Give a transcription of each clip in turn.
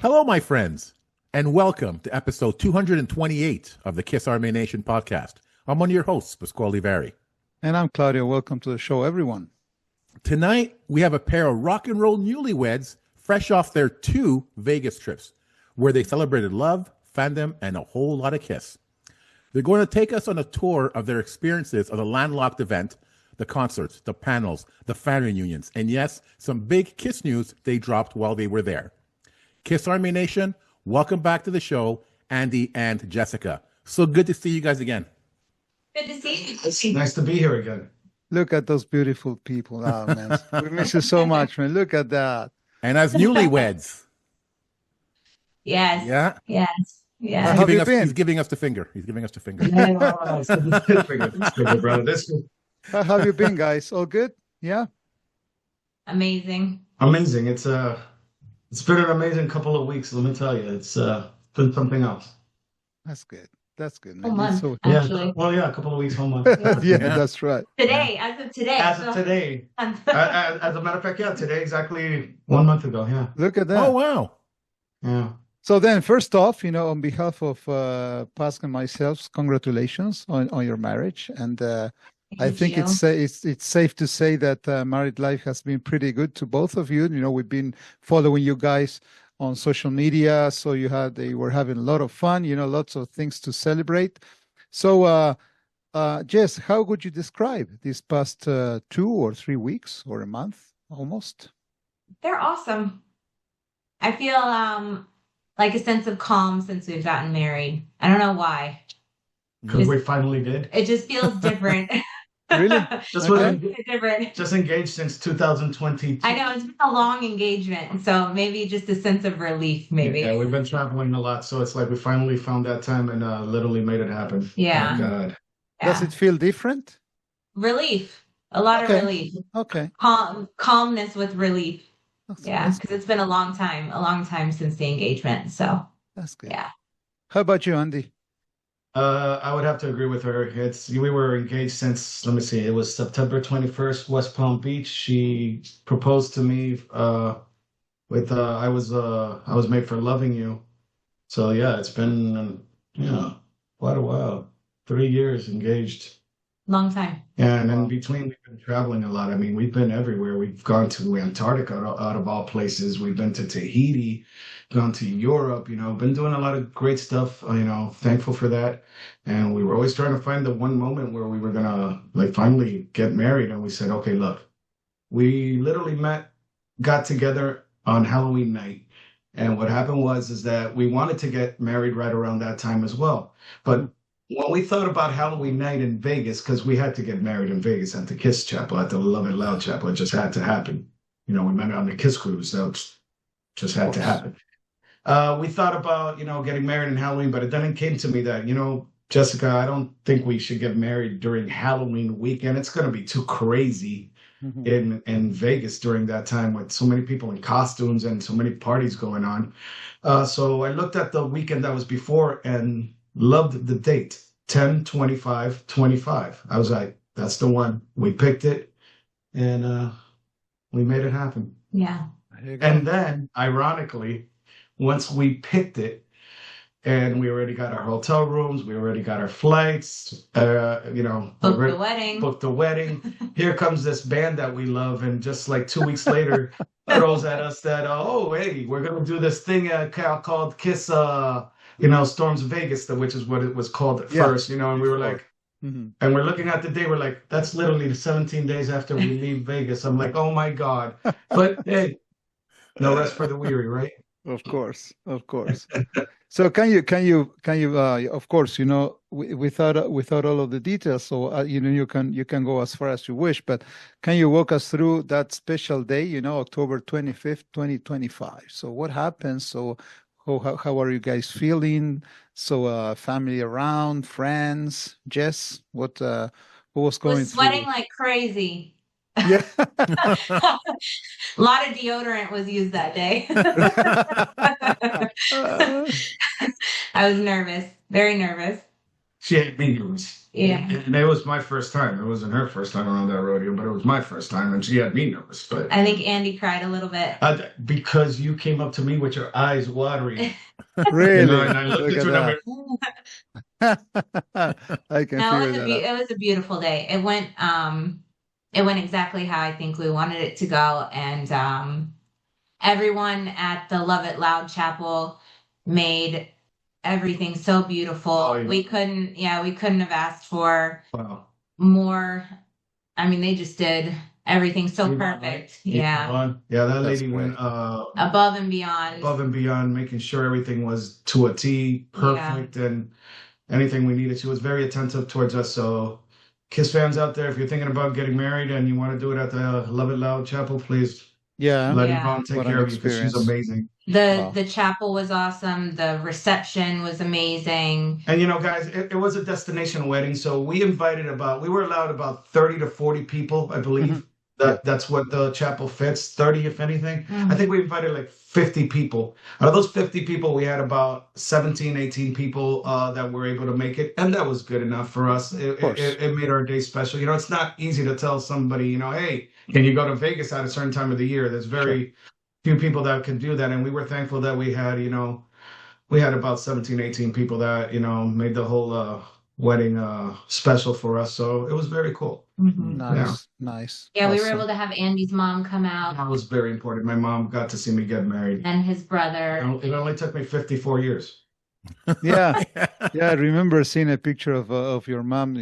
Hello, my friends, and welcome to episode 228 of the Kiss Army Nation podcast. I'm one of your hosts, Pasquale Vari. And I'm Claudio. Welcome to the show, everyone. Tonight, we have a pair of rock and roll newlyweds fresh off their 2 Vegas trips, where they celebrated love, fandom, and a whole lot of Kiss. They're going to take us on a tour of their experiences of the Landlocked event, the concerts, the panels, the fan reunions, and yes, some big Kiss news they dropped while they were there. Kiss Army Nation, welcome back to the show, Andy and Jessica. So good to see you guys again. Good to see you. It's nice to be here again. Look at those beautiful people. Oh, man. We miss you so much, man. Look at that. And as newlyweds. Yes. Yeah. Yes. Yes. How have you been? He's giving us the finger. He's giving us the finger. How have you been, guys? All good? Yeah? Amazing. Amazing. It's been an amazing couple of weeks, let me tell you. It's been something else. That's good. That's good, Whole man. month, Yeah. actually. Well, yeah, a couple of weeks, whole month. Yeah, that's right. Today, as of today. As of today. As a matter of fact, yeah, today exactly 1 month ago, yeah. Look at that. Oh, wow. Yeah. So then, first off, on behalf of Pascal and myself, congratulations on your marriage. And I think it's safe to say that married life has been pretty good to both of you. We've been following you guys on social media, so they were having a lot of fun. Lots of things to celebrate. So, Jess, how would you describe these past 2 or 3 weeks or a month almost? They're awesome. I feel like a sense of calm since we've gotten married. I don't know why. Because we finally did. It just feels different. Really? Just engaged since 2020. I know, it's been a long engagement, so maybe just a sense of relief, maybe. Yeah, we've been traveling a lot, so it's like we finally found that time and literally made it happen. Yeah. Oh, God. Yeah. Does it feel different? Relief. A lot of relief. Okay. Calmness with relief. Yeah, That's because it's been a long time since the engagement. So That's good. yeah. How about you, Andy? I would have to agree with her. We were engaged since, let me see, it was September 21st, West Palm Beach. She proposed to me with I was made for loving you. So yeah, it's been quite a while. 3 years engaged. Long time. Yeah, and in between we've been traveling a lot. I mean, we've been everywhere. We've gone to Antarctica out of all places. We've been to Tahiti, gone to Europe, been doing a lot of great stuff, thankful for that. And we were always trying to find the one moment where we were gonna finally get married. And we said, okay, look, we literally got together on Halloween night. And what happened is that we wanted to get married right around that time as well. But when we thought about Halloween night in Vegas, because we had to get married in Vegas at the Kiss Chapel, at the Love It Loud Chapel, it just had to happen. We met on the Kiss Cruise, so it just had to happen. We thought about, getting married in Halloween, but then it came to me that, Jessica, I don't think we should get married during Halloween weekend. It's going to be too crazy in Vegas during that time with so many people in costumes and so many parties going on. So I looked at the weekend that was before and loved the date, 10/25/25. I was like, that's the one. We picked it, and we made it happen. Yeah. And then, ironically, once we picked it, and we already got our hotel rooms, we already got our flights, booked the wedding. Here comes this band that we love, and just like 2 weeks later, throws at us that, hey, we're going to do this thing called Kiss, Storms Vegas, which is what it was called at first, and we were like, and we're looking at the day, we're like, that's literally the 17 days after we leave Vegas. I'm like, oh my God. But hey, no rest for the weary, right? Of course. So can you of course, without all of the details, so you can go as far as you wish, but can you walk us through that special day, October 25th, 2025? So what happened? So how are you guys feeling? So family around, friends, Jess, what was going was sweating like crazy. Yeah. A lot of deodorant was used that day. I was nervous, very nervous. She had meetings. Yeah. And it was my first time. It wasn't her first time around that rodeo, but it was my first time, and she had me nervous. But I think Andy cried a little bit. because you came up to me with your eyes watery, Really? and I looked Look at you, and I'm at like, "Ooh." that. I can No, figure that out. it was a beautiful day. It went exactly how I think we wanted it to go. And everyone at the Love It Loud Chapel made everything so beautiful. Oh, yeah. We couldn't have asked for Wow. more. I mean, they just did everything so Yvonne, perfect. right? Yeah. Yvonne. Yeah, that That's lady went Above and beyond. above and beyond, making sure everything was to a T, perfect, and anything we needed. She was very attentive towards us. So, Kiss fans out there, if you're thinking about getting married and you want to do it at the Love It Loud Chapel, please Yeah. let Yeah. Yvonne take What an care of you because she's experience. amazing. Wow. The chapel was awesome. The reception was amazing. And guys, it was a destination wedding, so we were allowed about 30 to 40 people, I believe. Mhm. That's what the chapel fits, 30 if anything. Mhm. I think we invited like 50 people. Out of those 50 people, we had about 17, 18 people that were able to make it, and that was good enough for us. It made our day special. It's not easy to tell somebody, hey, can you go to Vegas at a certain time of the year? There's very few people that could do that, and we were thankful that we had about 17, 18 people that, made the whole wedding special for us. So it was very cool. Mhm. Nice. Yeah, we were Awesome. able to have Andy's mom come out That was very important. My mom got to see me get married. and his brother. It only took me 54 years. Yeah. Yeah, I remember seeing a picture of your mom.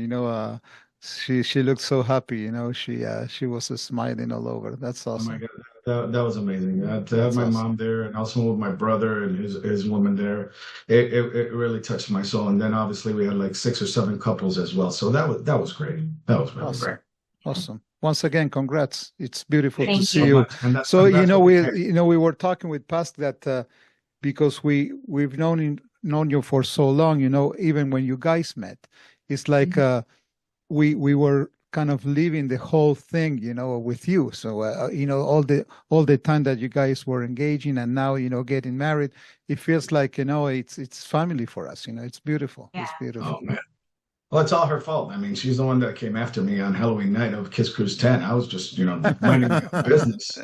She looked so happy. She was smiling all over. That's Oh my awesome. God, that was amazing. To have That's my awesome. mom there, and also with my brother and his woman there, it really touched my soul. And then obviously we had like 6 or 7 couples as well. So that was great. That was really Awesome. great. Awesome. Once again, congrats. It's beautiful Thank to you. see So you. much. And So that's what we were talking with Pask that because we've known you for so long, even when you guys met, it's like we were kind of living the whole thing, with you. So all the time that you guys were engaging, and now getting married, it feels like it's family for us. It's beautiful. Yeah. It's beautiful. Oh man. Well, it's all her fault. I mean, she's the one that came after me on Halloween night of Kiss Cruise 10. I was just, minding my own business.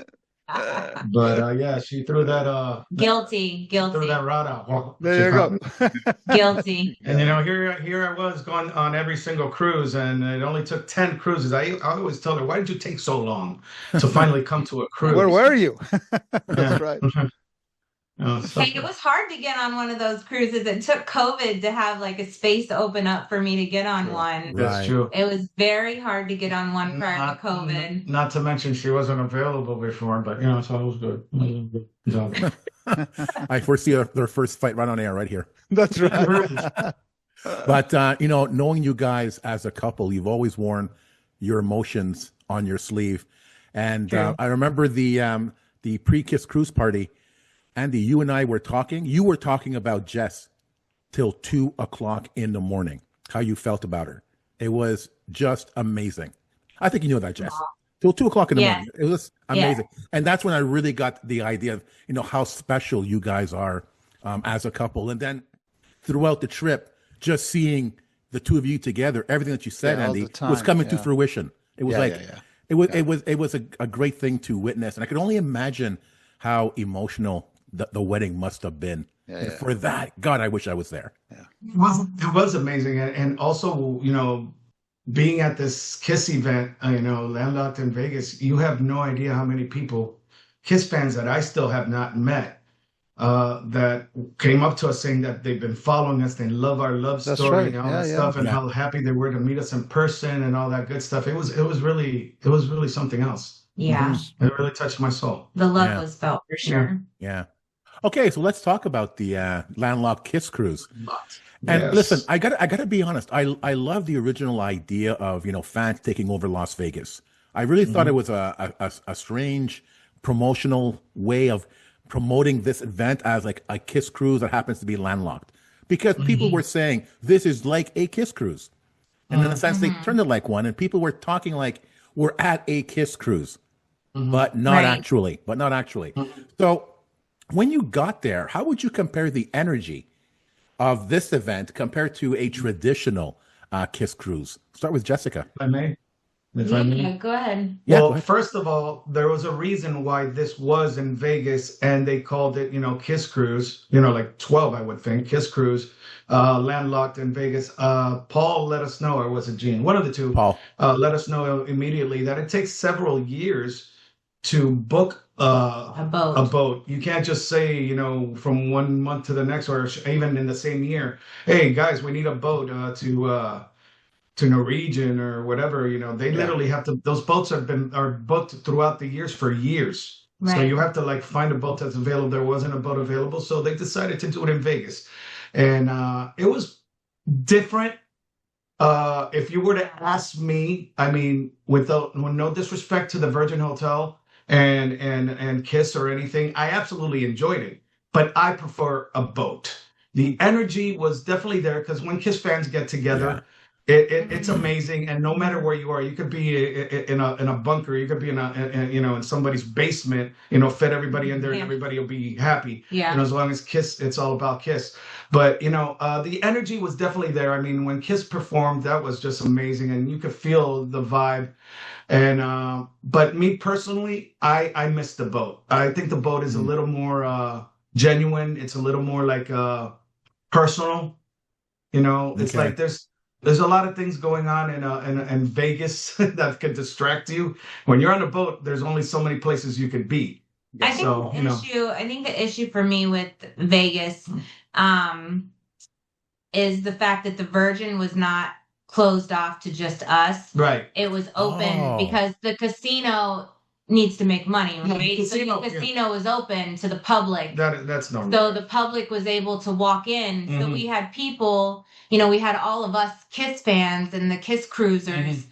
But yeah, she threw that Guilty. threw that rod out. Well, she There you caught go. me. Guilty. And here I was going on every single cruise, and it only took 10 cruises. I always tell her, why did you take so long to finally come to a cruise? Where were you? Yeah. That's right. Hey, it was hard to get on one of those cruises. It took COVID to have like a space open up for me to get on one. That's true. It was very hard to get on one prior to COVID. Not to mention she wasn't available before, but so it was good. So, I foresee their first fight right on air right here. That's right. But knowing you guys as a couple, you've always worn your emotions on your sleeve. And I remember the pre-Kiss cruise party. Andy, you and I were talking. You were talking about Jess till 2:00 in the morning. How you felt about her? It was just amazing. I think you know that, Jess. Till 2:00 in the morning. It was amazing, and that's when I really got the idea of how special you guys are as a couple. And then throughout the trip, just seeing the two of you together, everything that you said, Andy, was coming to fruition. It was it was a great thing to witness, and I could only imagine how emotional the wedding must have been. And for that, God, I wish I was there. Well, it was amazing, and also being at this Kiss event, Landlocked in Vegas, you have no idea how many people, Kiss fans that I still have not met, that came up to us saying that they've been following us, they love our love story and all that stuff, and how happy they were to meet us in person and all that good stuff. It was really something else. Yeah. It really touched my soul. The love was felt for sure. Yeah. Okay, so let's talk about the Landlocked Kiss cruise. And listen, I gotta be honest. I love the original idea of fans taking over Las Vegas. I really thought it was a strange promotional way of promoting this event as like a Kiss cruise that happens to be landlocked, because people were saying this is like a Kiss cruise, and in a sense they turned it like one, and people were talking like we're at a Kiss cruise, but not actually. So when you got there, how would you compare the energy of this event compared to a traditional Kiss Cruise? Start with Jessica. If I may. If I may. Yeah, go ahead. Yeah, go Well, ahead. first of all, there was a reason why this was in Vegas, and they called it, Kiss Cruise, like 12, I would think, Kiss Cruise, landlocked in Vegas. Paul let us know, or was it Gene? One of the two. Paul. Let us know immediately that it takes several years to book A boat. a boat. You can't just say, from 1 month to the next, or even in the same year, hey guys, we need a boat to Norwegian or whatever. They literally have to. Those boats are booked throughout the years for years. So Right. you have to like find a boat that's available. There wasn't a boat available, so they decided to do it in Vegas, and it was different. If you were to ask me, I mean, with no disrespect to the Virgin Hotel and Kiss or anything, I absolutely enjoyed it, but I prefer a boat. The energy was definitely there because when Kiss fans get together, it's amazing. And no matter where you are, you could be in a bunker, you could be in somebody's basement, fit everybody in there and everybody will be happy. Yeah. As long as Kiss, it's all about Kiss. But the energy was definitely there. I mean, when Kiss performed, that was just amazing, and you could feel the vibe. And but me personally, I miss the boat. I think the boat is a little more genuine. It's a little more like personal. It's Okay. like there's a lot of things going on in Vegas that could distract you. When you're on a boat, there's only so many places you could be. I think the issue for me with Vegas is the fact that the Virgin was not closed off to just us. Right. It was open Oh. because the casino needs to make money, right? So the casino was open to the public. That's normal. So the public was able to walk in. So Mhm. we had people, we had all of us Kiss fans and the Kiss cruisers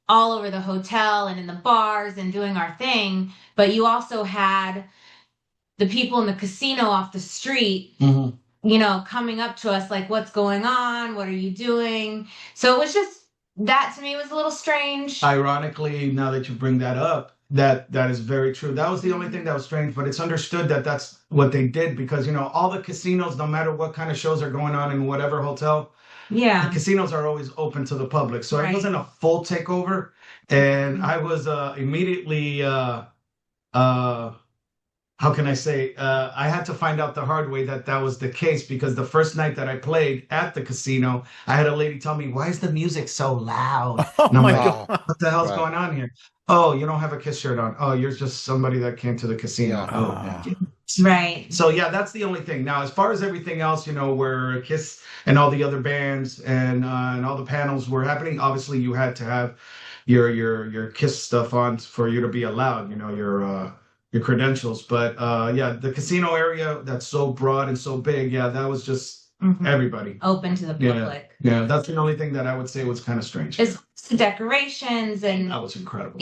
all over the hotel and in the bars and doing our thing. But you also had the people in the casino off the street, coming up to us like, what's going on? What are you doing? So it was just, that to me was a little strange. Ironically, now that you bring that up, that is very true. That was the only thing that was strange, but it's understood that that's what they did because, all the casinos, no matter what kind of shows are going on in whatever hotel, the casinos are always open to the public. So it wasn't a full takeover. And I was immediately, how can I say, I had to find out the hard way that was the case because the first night that I played at the casino, I had a lady tell me, why is the music so loud? Oh And I'm my like, God. what the hell's going on here? Oh, you don't have a Kiss shirt on. Oh, you're just somebody that came to the casino. Yeah. Right. So yeah, that's the only thing. Now, as far as everything else, where Kiss and all the other bands and all the panels were happening, obviously you had to have your Kiss stuff on for you to be allowed. Your credentials. But yeah, the casino area that's so broad and so big, yeah, that was just everybody Open to the public. Yeah, that's the only thing that I would say was kind of strange. It's the decorations and That was incredible.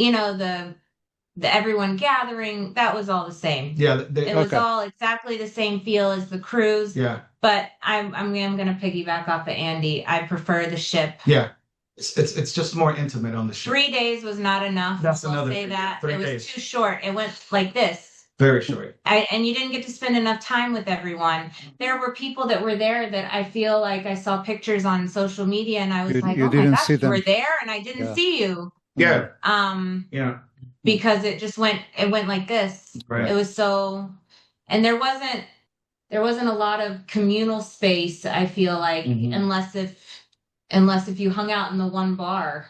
The everyone gathering, that was all the same. Yeah, It was all exactly the same feel as the cruise. yeah, But I'm gonna piggyback off of Andy. I prefer the ship. yeah. It's just more intimate on the ship. 3 days was not enough. That's I'll another say thing. that. 3 It was days. too short. It went like this. Very short. And you didn't get to spend enough time with everyone. There were people that were there that I feel like I saw pictures on social media and I was like, you oh my didn't gosh, see you them. were there and I didn't see you. Yeah, Yeah. Because it went like this. right. It was so, and there wasn't a lot of communal space, I feel like, unless if you hung out in the one bar.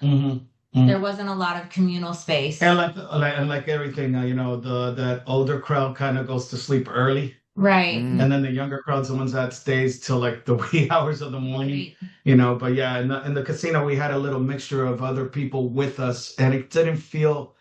There wasn't a lot of communal space. And like everything, that older crowd kind of goes to sleep early, Right. and then the younger crowd's the ones that stays till like the wee hours of the morning. But yeah, in the casino we had a little mixture of other people with us, and it didn't feel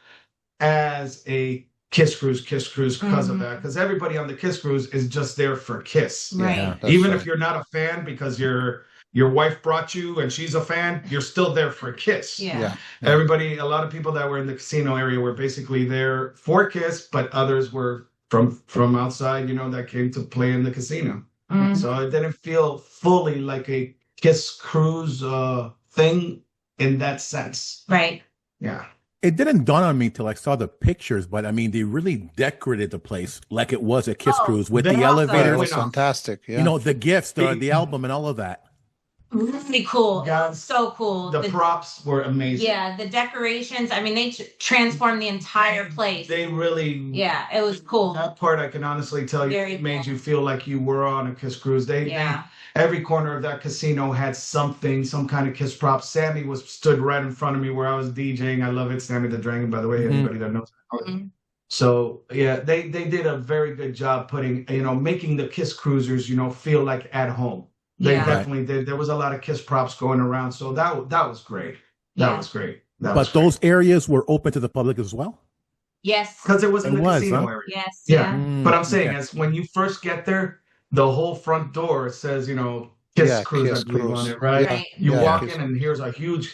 as a Kiss Cruise because of that, because everybody on the Kiss Cruise is just there for Kiss. Right. Yeah, that's Even right. if you're not a fan because your wife brought you and she's a fan, you're still there for Kiss. Yeah. A lot of people that were in the casino area were basically there for Kiss, but others were from outside, that came to play in the casino. So it didn't feel fully like a Kiss Cruise thing in that sense. Right. Yeah. It didn't dawn on me till I saw the pictures, but I mean, they really decorated the place like it was a Kiss Cruise with they the also- It elevators, was fantastic. Yeah. the gifts, the album, and all of that. Really cool. It Yeah. was so cool. The props were amazing. Yeah, the decorations. I mean, they transformed the entire place. They really. Yeah, it was cool. That part I can honestly tell you Very made cool. you feel like you were on a Kiss cruise. Yeah. Every corner of that casino had something, some kind of Kiss prop. Sammy stood right in front of me where I was DJing. I love it, Sammy the Dragon, by the way. Anybody that knows. Mhm. So yeah, they did a very good job putting, making the Kiss cruisers, feel like at home. They Yeah. definitely did. There was a lot of Kiss props going around, so that was great. That Yeah. was great. But those areas were open to the public as well? Yes. because it was in It the was, casino huh? area. Yes. Yeah. Yeah. But I'm saying, Okay. as when you first get there, the whole front door says, Kiss Yeah, Cruise, Kiss I believe, on Cruise. it, right? Right. You Yeah, walk Kiss in and here's a huge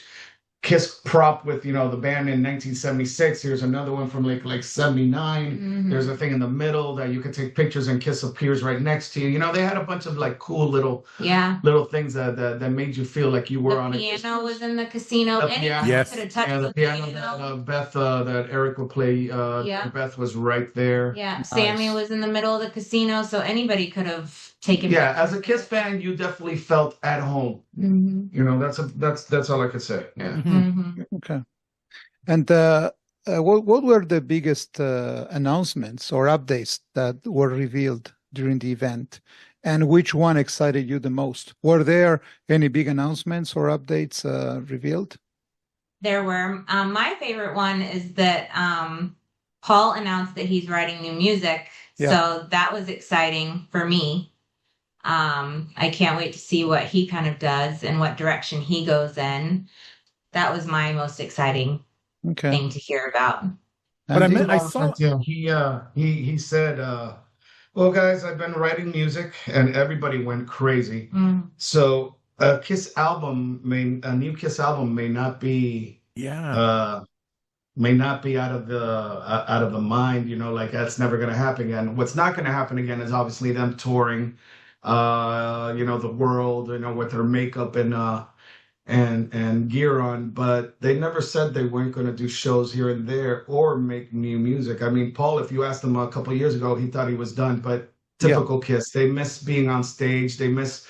Kiss prop with, the band in 1976. Here's another one from like 79. Mhm. There's a thing in the middle that you could take pictures and Kiss appears right next to you. They had a bunch of like cool little Yeah. things that made you feel like you were The on a Kiss piano cruise. was in the casino. The Anyone piano. Yes. could have touched And the the piano piano. that Beth, that Eric would play, Yeah. Beth was right there. Yeah. Sammy Nice. was in the middle of the casino, so anybody could have taken. Yeah, as a pictures. Kiss fan, you definitely felt at home. Mhm. That's all I could say. Yeah. Mhm. Okay. And what were the biggest announcements or updates that were revealed during the event? And which one excited you the most? Were there any big announcements or updates revealed? There were. My favorite one is that Paul announced that he's writing new music. Yeah. So that was exciting for me. I can't wait to see what he kind of does and what direction he goes in. That was my most exciting Okay. thing to hear about. But I And meant I saw. He said, well, guys, I've been writing music, and everybody went crazy. Mm. So a new Kiss album may not be Yeah. out of the mind, like that's never going to happen again. What's not going to happen again is obviously them touring, the world, with their makeup and gear on, but they never said they weren't going to do shows here and there or make new music. I mean, Paul, if you asked him a couple of years ago, he thought he was done, but typical Kiss, they miss being on stage. They miss,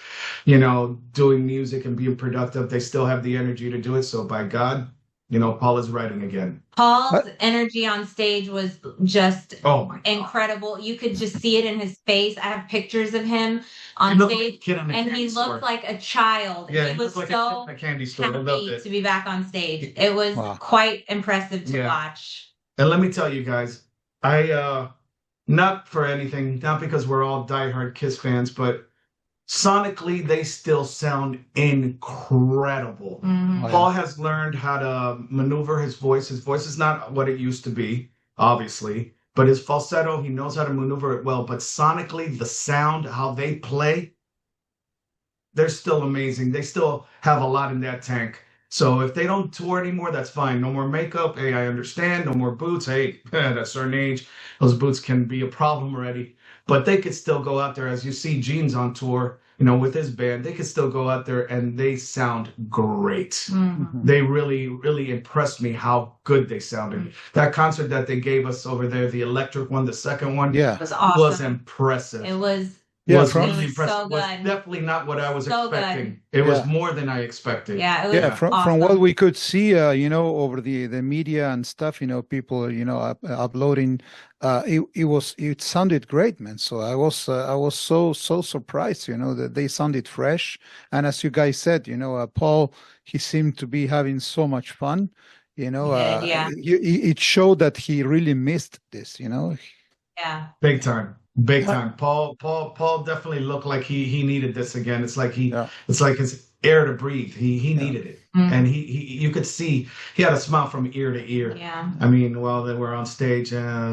doing music and being productive. They still have the energy to do it. So by God, Paul is writing again. Paul's energy on stage was just Oh my God. incredible. You could just see it in his face. I have pictures of him on He looked like stage, a kid in a and candy he store. looked like a child. Yeah, he was looked like so a kid in a candy store. I loved happy it. to be back on stage. It was Wow. quite impressive to Yeah. watch. And let me tell you guys, I not for anything, not because we're all diehard Kiss fans, but sonically they still sound incredible. Mhm. Wow. Paul has learned how to maneuver his voice. His voice is not what it used to be, obviously, but his falsetto, he knows how to maneuver it well. But sonically, the sound, how they play, they're still amazing. They still have a lot in that tank. So if they don't tour anymore, that's fine. No more makeup. Hey, I understand. No more boots. Hey, at a certain age, those boots can be a problem already. But they could still go out there, as you see Gene's on tour, with his band. They could still go out there and they sound great. Mhm. They really, really impressed me how good they sounded. That concert that they gave us over there, the electric one, the second one, Yeah. It was awesome. was impressive. It was Yeah, was from- really It was impressive. so Was good. definitely not what I was So good. expecting. It was Yeah. more than I expected. yeah, it was Yeah, from awesome. what we could see, over the media and stuff, people, uploading, it sounded great, man. So I was so surprised, that they sounded fresh. And as you guys said, Paul, he seemed to be having so much fun. He did, yeah. It showed that he really missed this. Yeah. Big time. Big time. Paul definitely looked like he needed this again. It's like it's like his air to breathe. He needed it. Mhm. And he you could see he had a smile from ear to ear. Yeah. I mean, while they were on stage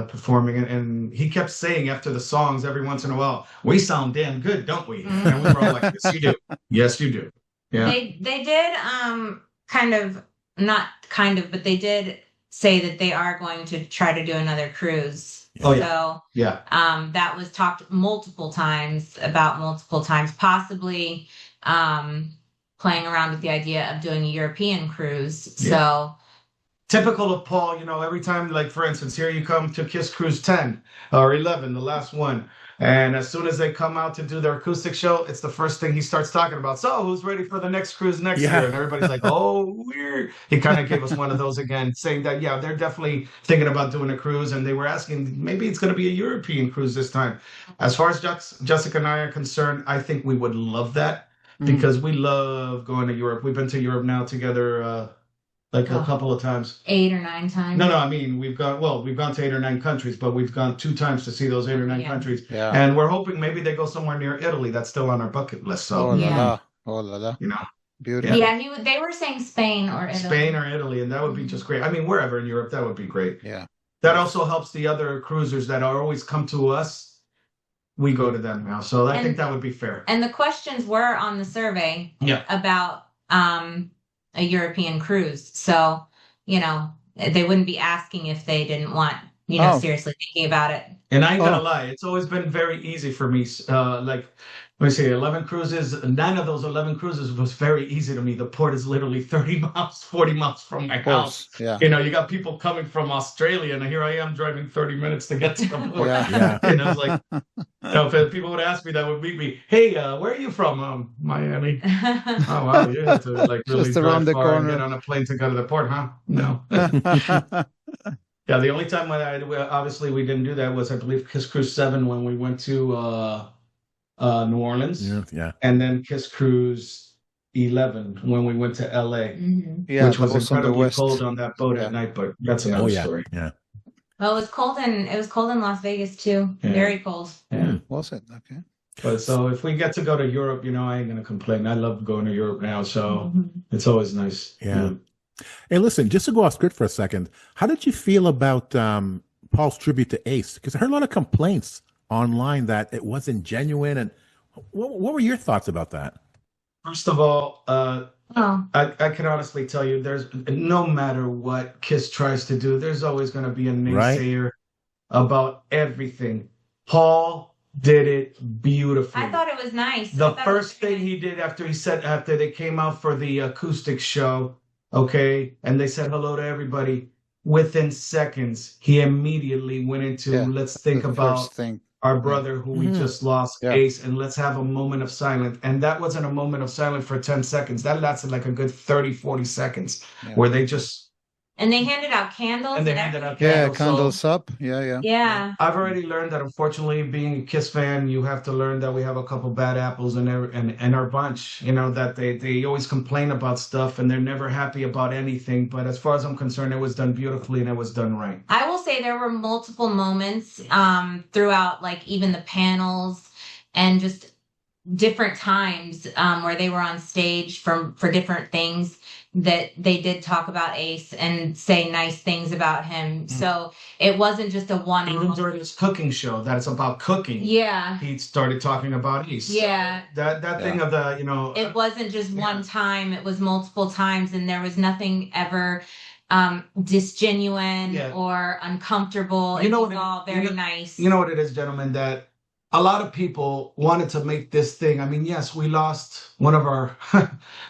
performing, and he kept saying after the songs every once in a while, "We sound damn good, don't we?" Mhm. And we were all like, "Yes, you do. Yes, you do." Yeah. They did but they did say that they are going to try to do another cruise. Oh, yeah. So Yeah. that was talked multiple times, possibly playing around with the idea of doing a European cruise. Yeah. So Typical of Paul, every time, like for instance, here you come to Kiss Cruise 10 or 11, the last one. And as soon as they come out to do their acoustic show, it's the first thing he starts talking about. So who's ready for the next cruise next Yeah. year? And everybody's like, oh, weird. He kind of gave us one of those again, saying that, yeah, they're definitely thinking about doing a cruise. And they were asking, maybe it's going to be a European cruise this time. As far as Jessica and I are concerned, I think we would love that because we love going to Europe. We've been to Europe now together like a couple of times. 8 or 9 times. No, I mean, we've gone to 8 or 9 countries, but we've gone 2 times to see those 8 or 9 countries. Yeah. And we're hoping maybe they go somewhere near Italy. That's still on our bucket list. So, Oh la la. you know, Beautiful. Yeah, they were saying Spain or Italy. Spain or Italy, and that would be just great. I mean, wherever in Europe, that would be great. Yeah. That also helps the other cruisers that are always come to us. We go to them now. So I think that would be fair. And the questions were on the survey about a European cruise. So, you know, they wouldn't be asking if they didn't want, you know, seriously thinking about it. And I ain't gonna lie, it's always been very easy for me. Like, let me see, 11 cruises, 9 of those 11 cruises was very easy to me. The port is literally 30 miles, 40 miles from my house. Yeah. You know, you got people coming from Australia, and here I am driving 30 minutes to get to the port. Yeah. And I was like, you know, if people would ask me, that would meet me, hey, where are you from? Miami. Oh, wow, you have to like really Just around the far and corner. get on a plane to go to the port, huh? No. Yeah, the only time obviously we didn't do that was, I believe, Kiss Cruise 7 when we went to New Orleans. Yeah. And then Kiss Cruise 11 when we went to LA, Yeah, which was on the incredibly west. cold on that boat at night, but that's another story. Yeah. Well, it was cold in Las Vegas too. Yeah. Very cold. Yeah. Was it? Okay. But so if we get to go to Europe, you know, I ain't gonna complain. I love going to Europe now, so it's always nice. Yeah. Hey, listen, just to go off script for a second, how did you feel about Paul's tribute to Ace? Because I heard a lot of complaints online that it wasn't genuine. And what were your thoughts about that? First of all, I can honestly tell you, there's no matter what Kiss tries to do, there's always going to be a naysayer about everything. Paul did it beautifully. I thought it was nice. The first thing he did after they came out for the acoustic show, okay, and they said hello to everybody, within seconds, he immediately went into, let's think about our brother who we just lost, Ace, and let's have a moment of silence. And that wasn't a moment of silence for 10 seconds. That lasted like a good 30, 40 seconds where they just... And they handed out candles. And they handed out candles. Yeah, candles up. Yeah. Yeah. I've already learned that, unfortunately, being a Kiss fan, you have to learn that we have a couple bad apples in our bunch. You know, that they always complain about stuff and they're never happy about anything. But as far as I'm concerned, it was done beautifully and it was done right. I will say there were multiple moments throughout, like even the panels and just different times where they were on stage for different things, that they did talk about Ace and say nice things about him. So it wasn't just a one. Even during his cooking show, that it's about cooking. Yeah. He started talking about Ace. Yeah. That thing of the, you know. It wasn't just one time, it was multiple times, and there was nothing ever disgenuine or uncomfortable. It was all very nice. You know what it is, gentlemen, that a lot of people wanted to make this thing. I mean, yes, we lost one of our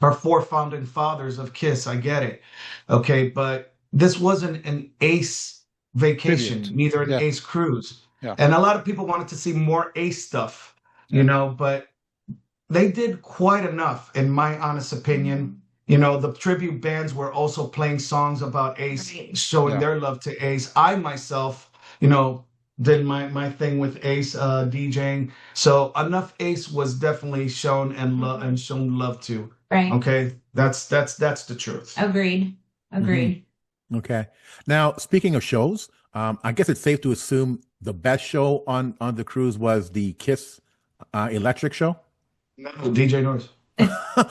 our 4 founding fathers of Kiss. I get it. Okay, but this wasn't an Ace vacation, neither an Ace cruise. Yeah. And a lot of people wanted to see more Ace stuff, you know, but they did quite enough, in my honest opinion. You know, the tribute bands were also playing songs about Ace, showing their love to Ace. I myself, you know, did my thing with Ace DJing. So enough Ace was definitely shown and shown love to. Right. Okay. That's the truth. Agreed. Okay. Now, speaking of shows, I guess it's safe to assume the best show on the cruise was the Kiss Electric show. No, DJ Norris.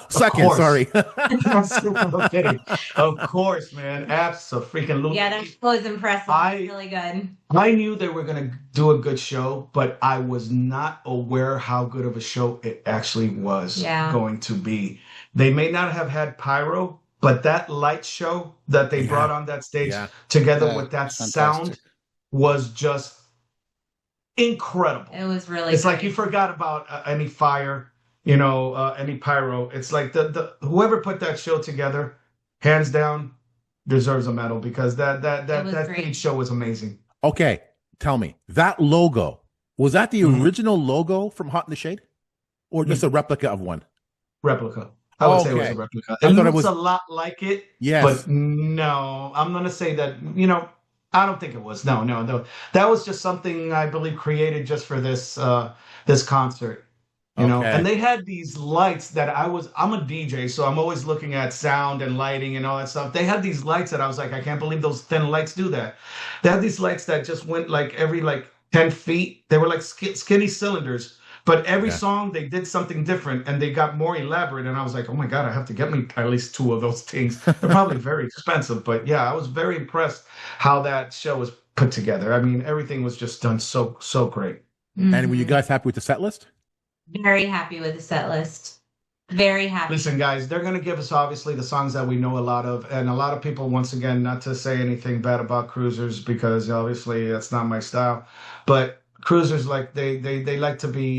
Second, sorry. Okay. Of course, man. Absolutely. Yeah, that was impressive. Really good. I knew they were going to do a good show, but I was not aware how good of a show it actually was going to be. They may not have had pyro, but that light show that they brought on that stage together with that sound was just incredible. It was really It's like you forgot about any fire, you know, any pyro. It's like the whoever put that show together, hands down, deserves a medal, because that stage show was amazing. Okay, tell me, that logo Was that the Mhm. original logo from Hot in the Shade, or just a replica of one? Replica. I would say it was a Okay. replica. I It thought it looks was. a lot like it, Yes. but no, I'm gonna say that, I don't think it was. No, no, no. That was just something I believe created just for this concert. Okay. And they had these lights that I'm a DJ, so I'm always looking at sound and lighting and all that stuff. They had these lights that I was like, I can't believe those thin lights do that. They had these lights that just went like every like 10 feet. They were like skinny cylinders, but every Yeah. song they did something different and they got more elaborate. And I was like, oh my God, I have to get me at least two of those things. They're probably very expensive, but yeah, I was very impressed how that show was put together. I mean, everything was just done so great. And were you Mhm. guys happy with the set list? Very happy with the set list. Very happy. Listen, guys, they're going to give us obviously the songs that we know a lot of. And a lot of people, once again, not to say anything bad about cruisers, because obviously that's not my style. But cruisers, like they like to be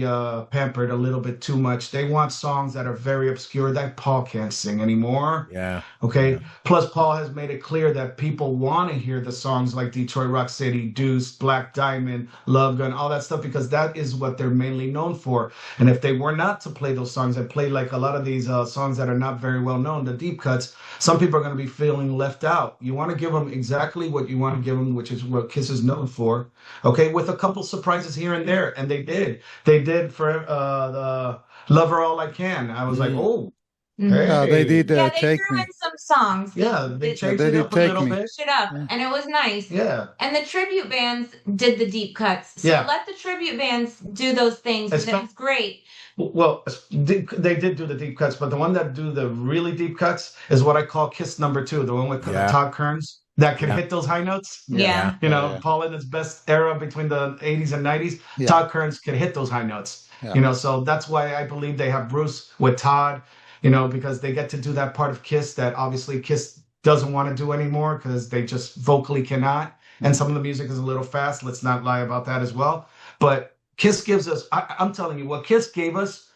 pampered a little bit too much. They want songs that are very obscure that Paul can't sing anymore. Yeah. Okay. Yeah. Plus, Paul has made it clear that people want to hear the songs like Detroit Rock City, Deuce, Black Diamond, Love Gun, all that stuff, because that is what they're mainly known for. And if they were not to play those songs and play like a lot of these songs that are not very well known, the deep cuts, some people are going to be feeling left out. You want to give them exactly what you want to give them, which is what Kiss is known for. Okay. With a couple surprises here and there. And they did. They did for the Lover All I Can. I was like, oh. Mhm. Hey. They did Yeah, they Take threw Me. in some songs. Yeah, they changed they it did up a Take little Me. bit. Switched it up, Yeah. and it was nice. Yeah. And the tribute bands did the deep cuts. So Yeah. let the tribute bands do those things. It's That's great. Well, they did do the deep cuts, but the one that do the really deep cuts is what I call Kiss #2, the one with Yeah. Todd Kearns that can Yeah. hit those high notes. Yeah. Yeah. Paul in his best era between the 80s and 90s, Yeah. Todd Kearns can hit those high notes. Yeah. So that's why I believe they have Bruce with Todd, because they get to do that part of Kiss that obviously Kiss doesn't want to do anymore because they just vocally cannot. And some of the music is a little fast. Let's not lie about that as well. But Kiss gives us, I'm telling you, what Kiss gave us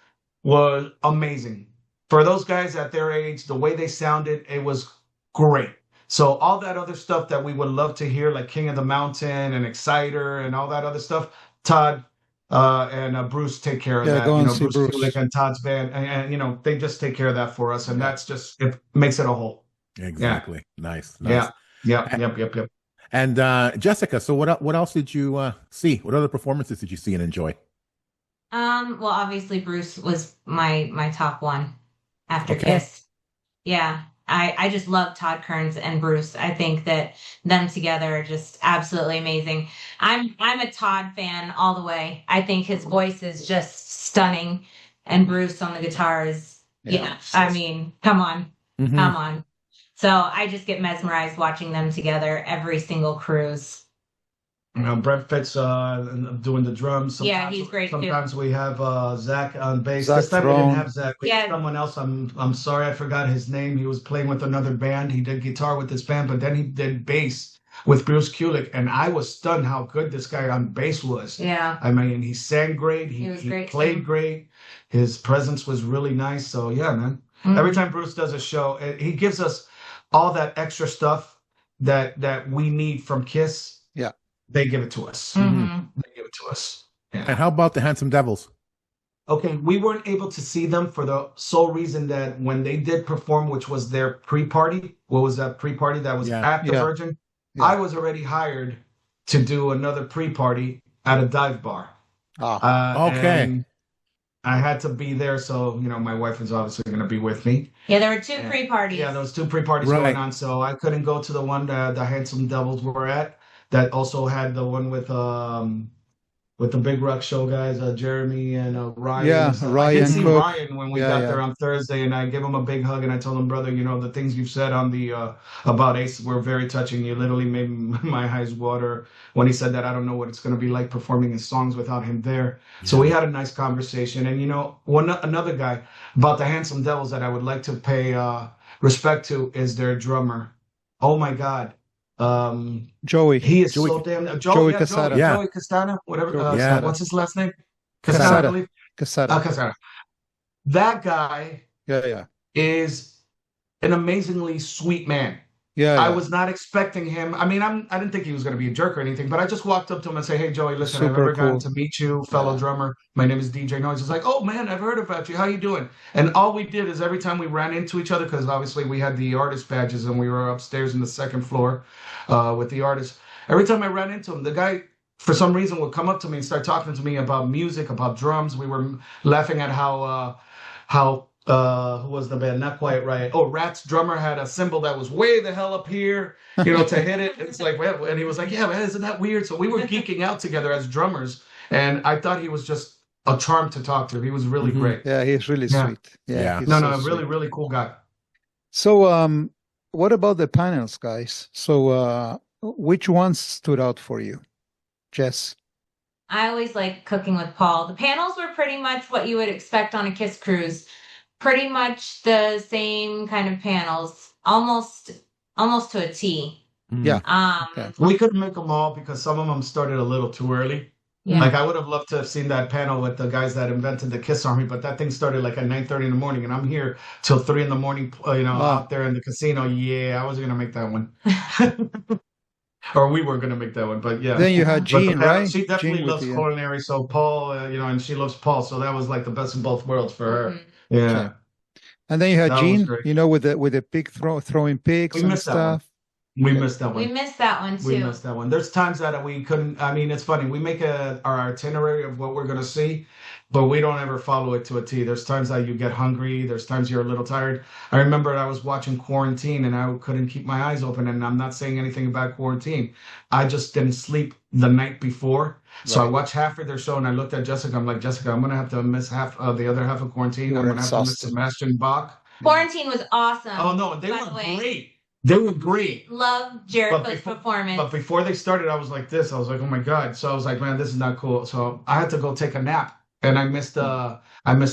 was amazing. For those guys at their age, the way they sounded, it was great. So all that other stuff that we would love to hear, like King of the Mountain and Exciter and all that other stuff, Todd and Bruce take care of Yeah, that. go and see Bruce Bruce. Kulick and Todd's band, and they just take care of that for us, and that's just it makes it a whole. Exactly. Nice. Yeah. Yep. And Jessica, so what else did you see? What other performances did you see and enjoy? Well, obviously Bruce was my top one after Okay. Kiss. Yeah. I just love Todd Kearns and Bruce. I think that them together are just absolutely amazing. I'm a Todd fan all the way. I think his voice is just stunning, and Bruce on the guitar is I mean, come on. Mhm. Come on. So I just get mesmerized watching them together every single cruise. Brent Fitz doing the drums. Yeah, he's great, too. Sometimes we have Zach on bass. Zach This time we Throne. didn't have Zach. We had Yeah. someone else. I'm sorry, I forgot his name. He was playing with another band. He did guitar with this band, but then he did bass with Bruce Kulick, and I was stunned how good this guy on bass was. Yeah. I mean, he sang great. He was He great, played too. great. His presence was really nice. So yeah, man. Mhm. Every time Bruce does a show, he gives us all that extra stuff that we need from Kiss. Yeah. They give it to us. Mhm. They give it to us. Yeah. And how about the Handsome Devils? Okay, we weren't able to see them for the sole reason that when they did perform, which was their pre-party, what was that pre-party that was Yeah. at the Yeah. Virgin? Yeah. I was already hired to do another pre-party at a dive bar. Okay. And I had to be there, so my wife is obviously going to be with me. Yeah, there were two Yeah. pre-parties. Yeah, there was two pre-parties Right. going on, so I couldn't go to the one that the Handsome Devils were at. That also had the one with the Big Rock Show guys, Jeremy and Ryan. Yeah, and stuff. I Ryan did see Cook. Ryan when we Yeah, got yeah. there on Thursday, and I gave him a big hug, and I told him, brother, the things you've said on the about Ace were very touching. You literally made my eyes water when he said that. I don't know what it's going to be like performing his songs without him there. So we had a nice conversation, and another guy about the Handsome Devils that I would like to pay respect to is their drummer. Oh my God. Joey. He is Joey- so damn Joey Casada. Yeah. Joey Castana, whatever. Joey Yeah. What's his last name? Casada. I believe. Casada. Casada. That guy Yeah. is an amazingly sweet man. Yeah, I yeah. was not expecting him. I mean, I didn't think he was going to be a jerk or anything, but I just walked up to him and say, "Hey, Joey, listen, I've Super never gotten cool. to meet you, fellow Yeah. drummer. My name is DJ Noise." He's like, "Oh man, I've heard about you. How you doing?" And all we did is every time we ran into each other, because obviously we had the artist badges and we were upstairs in the second floor with the artists. Every time I ran into him, the guy, for some reason, would come up to me and start talking to me about music, about drums. We were laughing at how who was the band? Not Quite Right. Oh, Rat's drummer had a cymbal that was way the hell up here, to hit it. It's like, well, and he was like, "Yeah, man, isn't that weird?" So we were geeking out together as drummers, and I thought he was just a charm to talk to. He was really great. Yeah, he's really Yeah. sweet. Yeah, Yeah. he's No, so no, really, sweet. really cool guy. So, what about the panels, guys? So, which ones stood out for you, Jess? I always like cooking with Paul. The panels were pretty much what you would expect on a Kiss cruise. Pretty much the same kind of panels, almost to a T. Yeah. Okay. We couldn't make them all because some of them started a little too early. Yeah. Like I would have loved to have seen that panel with the guys that invented the Kiss Army, but that thing started like at 9:30 in the morning, and I'm here till 3 in the morning, out there in the casino. Yeah, I was gonna make that one, or we were gonna make that one, but yeah. Then you had Jean, right? She definitely Jean loves culinary, so Paul, and she loves Paul, so that was like the best of both worlds for her. Yeah. Okay. And then you had That was Jean, great. with the pig throwing pigs We and missed that one. stuff. We missed that We one. missed that one We too. missed that one. There's times that we couldn't. I mean, it's funny. We make our itinerary of what we're going to see, but we don't ever follow it to a T. There's times that you get hungry. There's times you're a little tired. I remember I was watching Quarantine and I couldn't keep my eyes open. And I'm not saying anything about Quarantine. I just didn't sleep the night before. So I Right. watched half of their show and I looked at Jessica. I'm like, "Jessica, I'm going to have to miss half of the other half of Quarantine. You I'm were going to have to miss exhausted. Sebastian Bach." Quarantine was awesome. Oh, no, they by were the way. great. They were great. Loved Jericho's before- performance. But before they started, I was like this. I was like, "Oh my God." So I was like, "Man, this is not cool." So I had to go take a nap. And I missed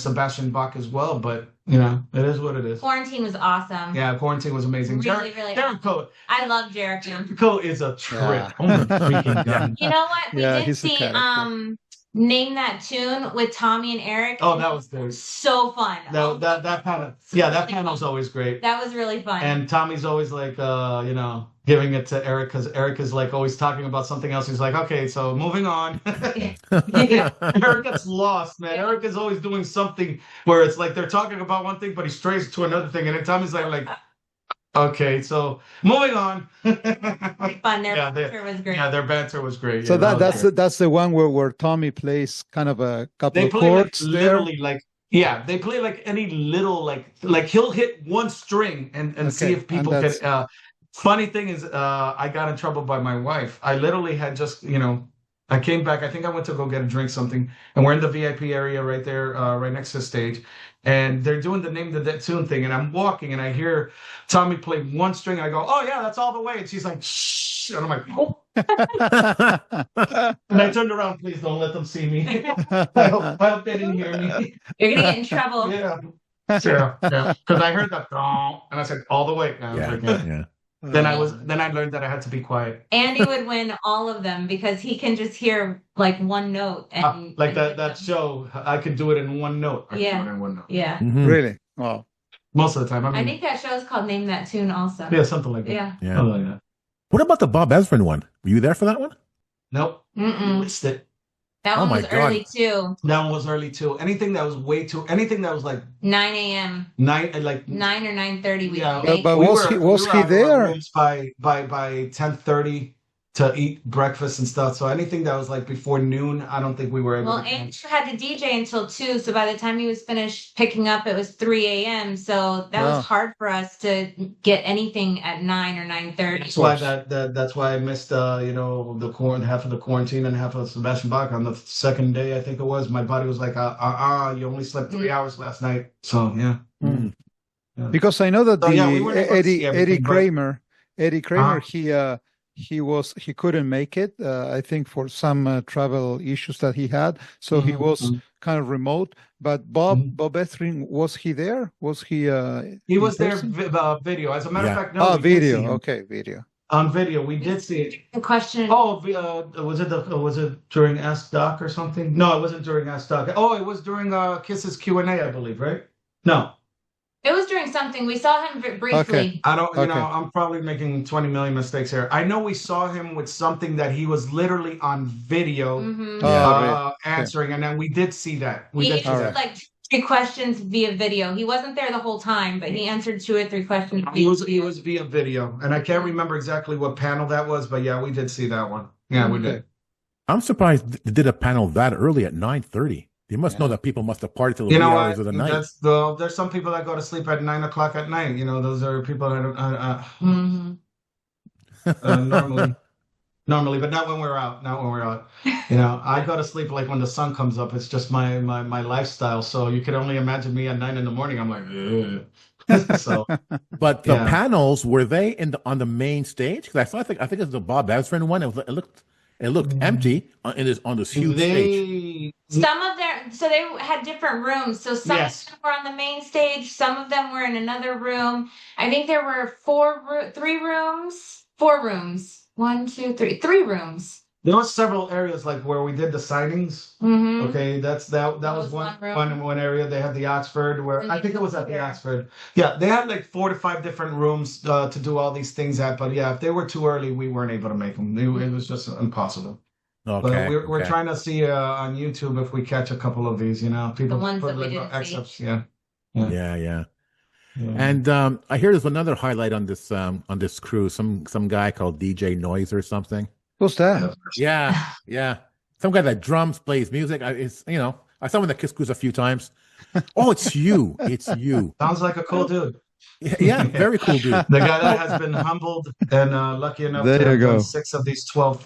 Sebastian Bach as well, but it is what it is. Quarantine was awesome. Yeah, Quarantine was amazing. Really, really Jericho. I love Jericho. Jericho is a trip. Yeah. Oh my freaking God. You know what? We Yeah, did he's a see character. Name That Tune with Tommy and Eric. Oh, that was good. So fun. That panel. Yeah, that panel's always great. That was really fun. And Tommy's always like, giving it to Eric because Eric is like always talking about something else. He's like, "Okay, so moving on." Yeah. Eric gets lost, man. Eric is always doing something where it's like they're talking about one thing, but he strays to another thing. And then Tommy's like, "Okay, so moving on." Fun. Their Yeah, banter was great. Yeah, their banter was great. So Yeah, was great. that's the one where Tommy plays kind of a couple They of play like chords there. literally like they play like any little like he'll hit one string and see Okay, if people and can. that's- Funny thing is, I got in trouble by my wife. I literally had just I came back. I think I went to go get a drink something, and we're in the VIP area right there, right next to the stage. And they're doing the Name That Tune thing, and I'm walking, and I hear Tommy play one string, and I go, "Oh yeah, that's all the way." And she's like, "Shh," and I'm like, "Oh." And I turned around. "Please don't let them see me." I hope they didn't hear me. You're gonna get in trouble. Yeah, because I heard that, and I said, "All the way." And I was like, Yeah. Then I learned that I had to be quiet. Andy would win all of them because he can just hear like one note and Like that show, I could do it in one note. I could Yeah. do it in one note. Yeah. Mhm. Really? Wow. Most of the time. I I mean, think that show is called Name That Tune also. yeah, something like that. Yeah. Yeah. Something like that. What about the Bob Ezrin one? Were you there for that one? Nope. Mm-mm. Missed it. That Oh one my was God. early too. That one was early too. Anything that was anything that was like 9 a.m. 9 9 or 9:30. We Yeah. make. But we was were he out of our there? rooms by 10:30 to eat breakfast and stuff. So anything that was like before noon, I don't think we were able Well, to. Andrew had to DJ until 2, so by the time he was finished picking up, it was 3 a.m. So that Wow. was hard for us to get anything at 9 or 9:30. That's why that's why I missed half of the quarantine and half of Sebastian Bach on the second day. I think it was. My body was like, you only slept 3 hours last night. So yeah. Mm. Because I know that So, yeah, we weren't able to see Eddie everything, but- Kramer, he couldn't make it. I think for some travel issues that he had, so he was kind of remote. But Bob Ezrin, was he there? Was he? He was in there person? video. As a matter Yeah. of fact, no. we did see Video. him. Okay, video. On video, we did see it. The question. Oh, was it during Ask Doc or something? No, it wasn't during Ask Doc. Oh, it was during Kiss's Q&A, I believe, right? No. It was during something. We saw him briefly. Okay. I don't, Okay. I'm probably making 20 million mistakes here. I know we saw him with something that he was literally on video Mhm. Oh, really? Okay. answering, and then we did see that. We He did see answered that. like 2 questions via video. He wasn't there the whole time, but he answered 2 or 3 questions. He was via video, and I can't remember exactly what panel that was, but yeah, we did see that one. Yeah, we did. I'm surprised they did a panel that early at 9:30. They must know that people must have partied till the You wee know hours what? of the night. There's some people that go to sleep at 9 o'clock at night. You know, those are people that normally, but not when we're out. Not when we're out. You know, I go to sleep like when the sun comes up. It's just my lifestyle. So you can only imagine me at 9 in the morning. I'm like, ugh. So, But the panels, were they on the main stage? Because I think it was the Bob Ezrin one. It looked empty on this huge stage. Some of so they had different rooms. So some of them were on the main stage. Some of them were in another room. I think there were 4 rooms. 1, 2, 3. 3 rooms. There was several areas like where we did the signings. Mm-hmm. Okay, that was one area. They had the Oxford where I think it was at the Oxford. Yeah, they had like 4 to 5 different rooms to do all these things at. But yeah, if they were too early, we weren't able to make them. It was just impossible. Okay, but we're trying to see on YouTube if we catch a couple of these. You know, people the ones put that we like didn't excerpts. see. Yeah. And I hear there's another highlight on this cruise. Some guy called DJ Noise or something. Who's that? Yeah. Some guy that drums, plays music. I saw him in the Kiss Cruise a few times. Oh, it's you. It's you. Sounds like a cool dude. Yeah, very cool dude. The guy that has been humbled and lucky enough to have done 6 of these 12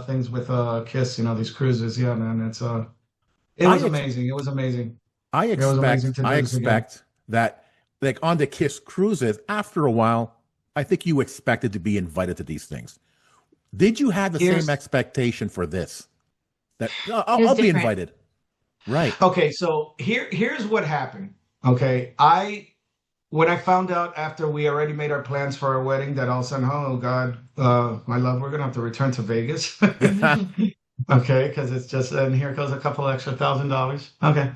things with Kiss, these cruises. Yeah, man, it was amazing. It was amazing. I expect that, like on the Kiss cruises, after a while, I think you expected to be invited to these things. Did you have the same expectation for this? That I'll be invited, right? Okay, so here's what happened. Okay, when I found out after we already made our plans for our wedding that all of a sudden, oh God, my love, we're gonna have to return to Vegas. Okay, because it's just, and here goes a couple extra $1,000. Okay,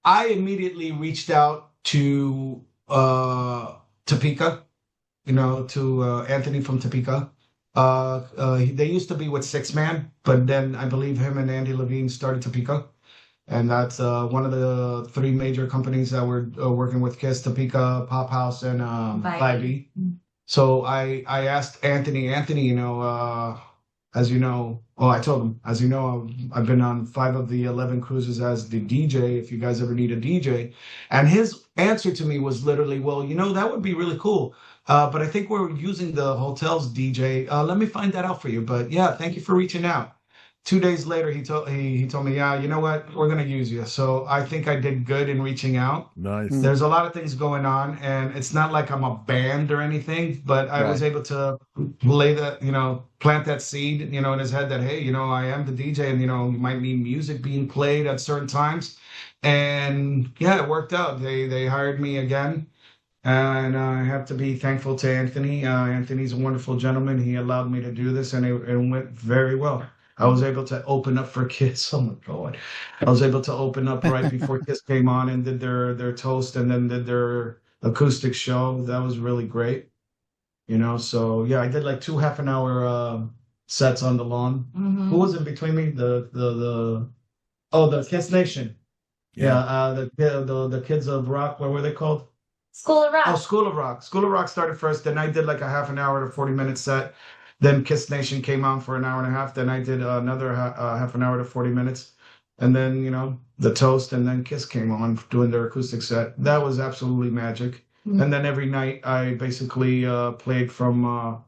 I immediately reached out to Topeka. To Anthony from Topeka. They used to be with 6 Man, but then I believe him and Andy Levine started Topeka. And that's one of the 3 major companies that were working with Kiss, Topeka, Pop House, and Vibe. So I asked Anthony, as you know, I told him, as you know, I've been on 5 of the 11 cruises as the DJ, if you guys ever need a DJ. And his answer to me was literally, well, that would be really cool. But I think we're using the hotel's DJ. Let me find that out for you. But yeah, thank you for reaching out. 2 days later, he told me, yeah, you know what? We're going to use you. So I think I did good in reaching out. Nice. There's a lot of things going on, and it's not like I'm a band or anything, but I was able to plant that seed, in his head that, hey, I am the DJ, and, you might need music being played at certain times. And yeah, it worked out. They hired me again. And I have to be thankful to Anthony. Anthony's a wonderful gentleman. He allowed me to do this, and it went very well. I was able to open up for Kiss. Oh my God. I was able to open up right before Kiss came on and did their toast and then did their acoustic show. That was really great. So yeah, I did like 2 half-an-hour sets on the lawn. Mm-hmm. Who was in between me? The Kiss Nation. Yeah, the Kids of Rock. What were they called? School of Rock. Oh, School of Rock. School of Rock started first. Then I did like a half-an-hour to 40-minute set. Then Kiss Nation came on for an hour and a half. Then I did another half an hour to 40 minutes. And then, the toast. And then Kiss came on doing their acoustic set. That was absolutely magic. Mm-hmm. And then every night I basically played from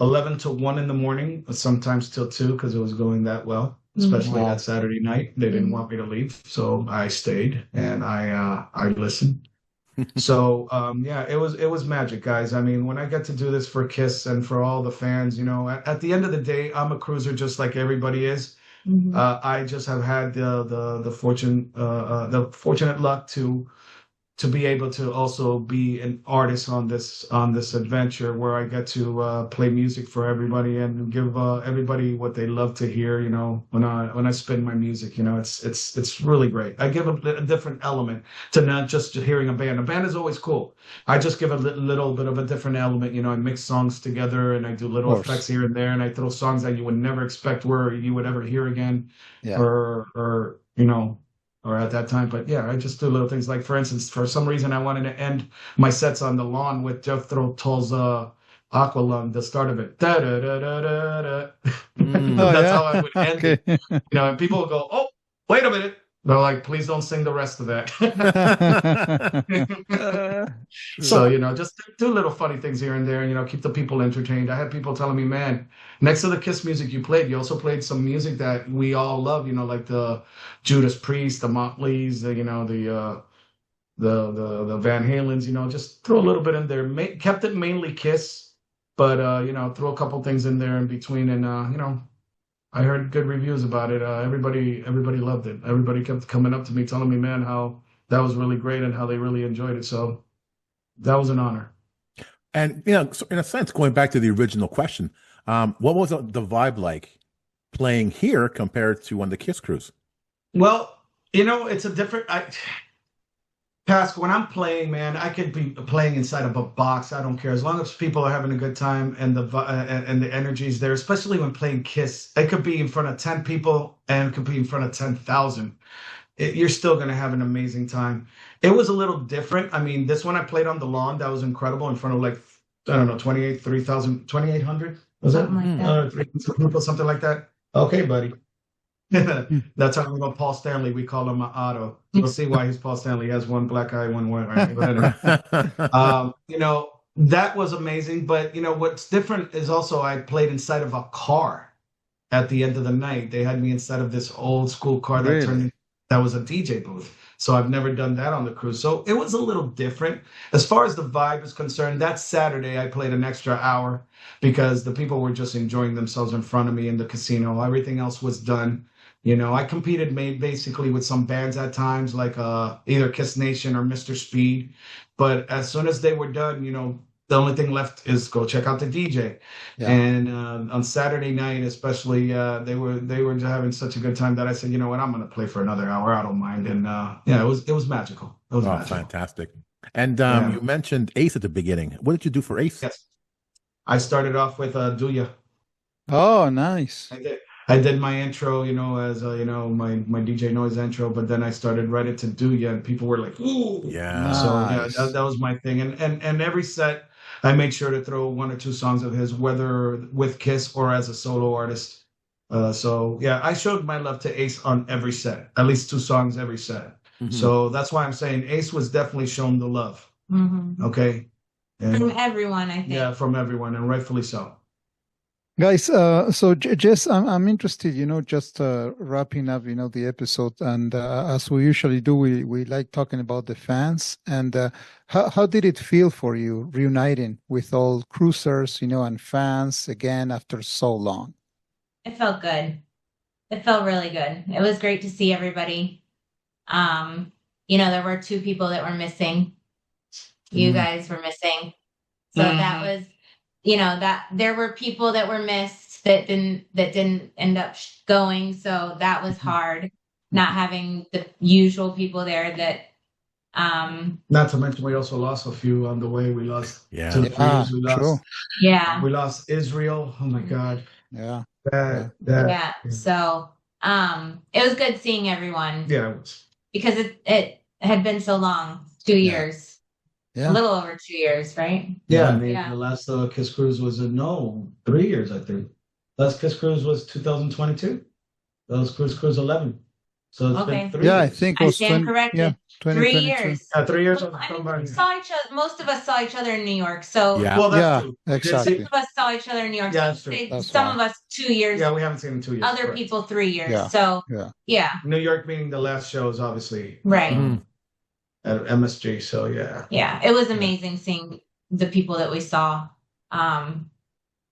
11 to 1 in the morning, sometimes till 2 because it was going that well, especially that Saturday night. They didn't want me to leave. So I stayed and I listened. So yeah, it was magic, guys. I mean, when I get to do this for Kiss and for all the fans, at the end of the day, I'm a cruiser just like everybody is. Mm-hmm. I just have had the fortunate luck to to be able to also be an artist on this adventure where I get to play music for everybody and give everybody what they love to hear. You know, when I spin my music, you know, it's really great. I give a different element to not just hearing a band. A band is always cool. I just give a little bit of a different element. You know, I mix songs together and I do little effects here and there, and I throw songs that you would never expect where you would ever hear again, or you know. Or at that time, but yeah, I just do little things. Like, for instance, for some reason, I wanted to end my sets on the lawn with Jethro Tull's Aqualung, the start of it. Da, da, da, da, da, da. That's how I would end it. You know, and people will go, "Oh, wait a minute." They're like, "Please don't sing the rest of that." So, you know, just do little funny things here and there, and, you know, keep the people entertained. I had people telling me, "Man, next to the Kiss music you played, you also played some music that we all love, you know, like the Judas Priest, the Motleys, you know, the Van Halens, you know, just throw a little bit in there. Kept it mainly Kiss, but, you know, throw a couple things in there in between, and, you know, I heard good reviews about it. Everybody loved it. Everybody kept coming up to me, telling me, man, how that was really great and how they really enjoyed it. So that was an honor. And, you know, so in a sense, going back to the original question, what was the vibe like playing here compared to on the Kiss Cruise? Well, you know, it's a different. Pascal, when I'm playing, man, I could be playing inside of a box. I don't care, as long as people are having a good time and the energy is there. Especially when playing Kiss, it could be in front of 10 people and it could be in front of 10,000. You're still going to have an amazing time. It was a little different. I mean, this one I played on the lawn. That was incredible in front of, like, I don't know, 2,800 was it? Something like that. 3,000 people, something like that. Okay, buddy. That's how we got Paul Stanley. We call him Otto. You'll see why he's Paul Stanley. He has one black eye, one white eye. But anyway, you know, that was amazing. But, you know, what's different is also I played inside of a car at the end of the night. They had me inside of this old school car that was a DJ booth. So I've never done that on the cruise. So it was a little different. As far as the vibe is concerned, that Saturday I played an extra hour because the people were just enjoying themselves in front of me in the casino. Everything else was done. You know, I competed basically with some bands at times, like either Kiss Nation or Mr. Speed. But as soon as they were done, you know, the only thing left is go check out the DJ. Yeah. And on Saturday night, especially, they were having such a good time that I said, you know what, I'm going to play for another hour. I don't mind. And yeah, it was magical. It was magical. Fantastic. And you mentioned Ace at the beginning. What did you do for Ace? Yes, I started off with Do Ya. Oh, nice. I did my intro, you know, as you know, my DJ Noise intro, but then I started right into Do Ya, and people were like, "Ooh, yeah!" Nice. So yeah, that was my thing. And every set, I made sure to throw one or two songs of his, whether with Kiss or as a solo artist. So yeah, I showed my love to Ace on every set, at least 2 songs every set. Mm-hmm. So that's why I'm saying Ace was definitely shown the love. Mm-hmm. Okay, from everyone, I think. Yeah, from everyone, and rightfully so. Guys, so Jess, I'm interested, you know, just wrapping up, you know, the episode, and as we usually do, we like talking about the fans. And how did it feel for you reuniting with all cruisers, you know, and fans again after so long? It felt good. It felt really good. It was great to see everybody. You know, there were 2 people that were missing. You guys were missing, so that was. You know, that there were people that were missed that didn't end up going. So that was hard, not having the usual people there that. Not to mention, we also lost a few on the way. We lost to the Kruise. We lost, true. Yeah. We lost Israel. Oh my God. Yeah. Yeah. So it was good seeing everyone. Yeah, it was. Because it had been so long, 2 years. Yeah. A little over 2 years, right? Yeah, I mean, the last Kiss Cruise was 3 years, I think. Last Kiss Cruise was 2022. That was Cruise 11. So it's been 3 years. I think it was I stand corrected. Yeah, 3 years. 3 years. Well, I mean, we saw each other. Most of us saw each other in New York. So well, that's true. Exactly. Most of us saw each other in New York. Yeah, that's true. Some of us 2 years. Yeah, we haven't seen him 2 years. Other people 3 years. So yeah. New York being the last show is obviously right. At MSG, so yeah. Yeah, it was amazing seeing the people that we saw.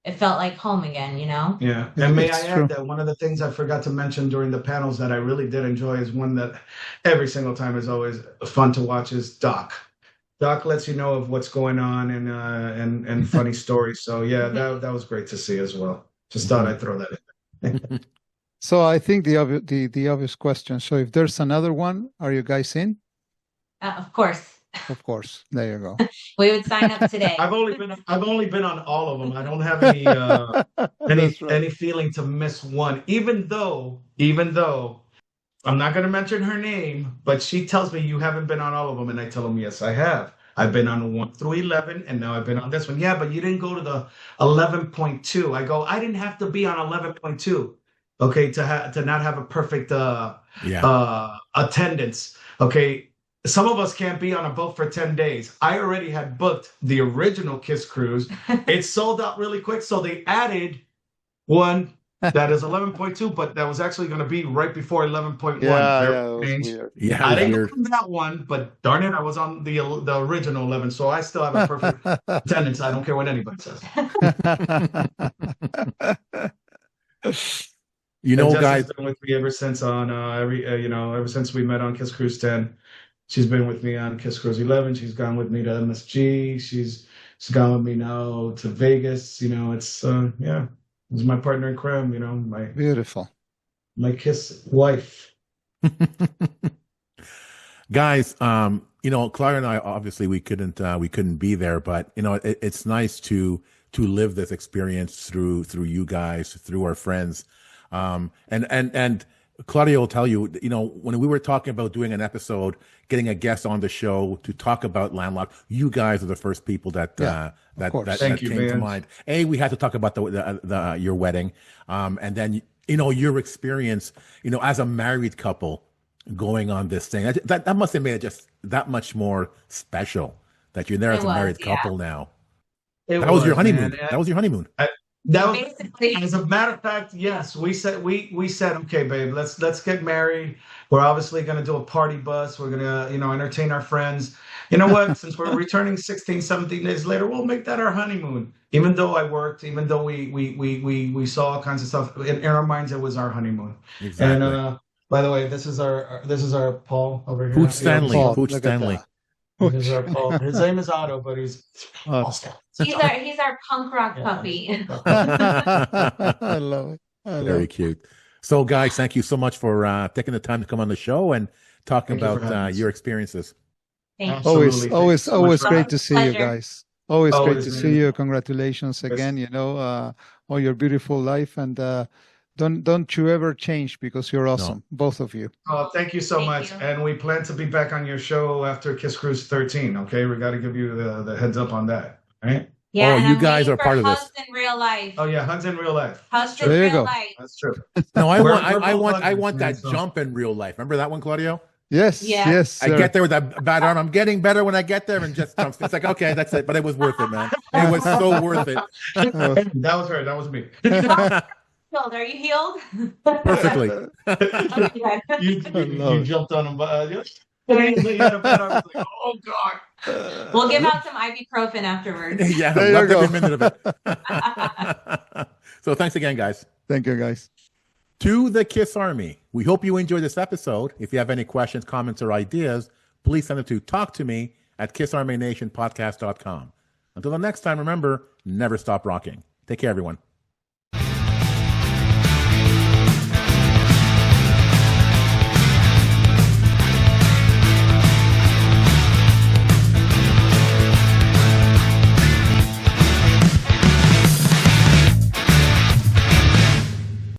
it felt like home again, you know? Yeah. And may I It's add true. that one of the things I forgot to mention during the panels that I really did enjoy is one that every single time is always fun to watch is Doc. Doc lets you know of what's going on and funny stories. So yeah, that was great to see as well. Just thought I'd throw that in. So I think the obvious question. So if there's another one, are you guys in? Of course. Of course. There you go. We would sign up today. I've only been on all of them. I don't have That's right. any feeling to miss one. Even though I'm not going to mention her name, but she tells me you haven't been on all of them, and I tell them yes, I have. I've been on 1 through 11, and now I've been on this one. Yeah, but you didn't go to the 11.2. I go, I didn't have to be on 11.2, okay, to not have a perfect attendance. Okay, some of us can't be on a boat for 10 days. I already had booked the original Kiss Cruise. It sold out really quick, so they added one that is 11.2, but that was actually going to be right before 11.1. Yeah, it was weird. Yeah, I didn't weird. go on that one, but darn it, I was on the original 11, so I still have a perfect attendance. I don't care what anybody says. You know, And Jess guys, has been with me ever since ever since we met on Kiss Cruise 10. She's been with me on Kiss Cruise 11. She's gone with me to MSG. She's gone with me now to Vegas. You know, it's my partner in crime. You know, Beautiful. my Kiss wife. guys, you know, Clara and I, obviously we couldn't be there, but you know, it's nice to live this experience through you guys, through our friends. And Claudia will tell you, you know, when we were talking about doing an episode, getting a guest on the show to talk about Landlocked, you guys are the first people that course. that Thank you, came to man. mind. We had to talk about the your wedding, and then you know your experience, you know, as a married couple going on this thing. That must have made it just that much more special that you're there It as a was, married yeah. couple now. It That was your honeymoon. man. That was your honeymoon. That was, Basically. as a matter of fact, yes. We said, okay, babe, let's get married. We're obviously gonna do a party bus. We're gonna, you know, entertain our friends. You know what? Since we're returning 16, 17 days later, we'll make that our honeymoon. Even though I worked, even though we saw all kinds of stuff, in our minds it was our honeymoon. Exactly. And by the way, this is our Paul over here. Pooch Stanley. Paul, Pooch look at Stanley. This is our Paul. His name is Otto, but he's He's our punk rock Yeah. puppy. I love it. Very cute. So, guys, thank you so much for taking the time to come on the show and talking Thank you for about having us. your experiences. Thank you. Absolutely. Always, Thank you always, so much always for great having to us. see you Pleasure. guys. Always great Always, to man. see you. Congratulations Yes. again. You know, all your beautiful life, and don't you ever change because you're awesome, both of you. Oh, thank you so Thank much. you. And we plan to be back on your show after Kiss Cruise 13. Okay, we got to give you the heads up on that. Right? Yeah, Oh, and you I'm guys waiting are for part of this. Hugs in real life. Oh yeah, hugs in real life. Hugs in There you real go. life. That's true. No, I We're want both huggers, man, that so- jump in real life. Remember that one, Claudio? Yes, Yeah. yes. I sir. get there with that bad arm. I'm getting better when I get there and just jumps. It's like, okay, that's it. But it was worth it, man. It was so worth it. That was her. That was me. Healed. Are you healed? Perfectly. Okay. You jumped on him. You had a bad arm. It's like, oh God. We'll give out some ibuprofen afterwards. Yeah, There you loved go. every minute of it. So thanks again, guys. Thank you, guys. To the Kiss Army, we hope you enjoyed this episode. If you have any questions, comments, or ideas, please send it to talktome@kissarmynationpodcast.com. Until the next time, remember, never stop rocking. Take care, everyone.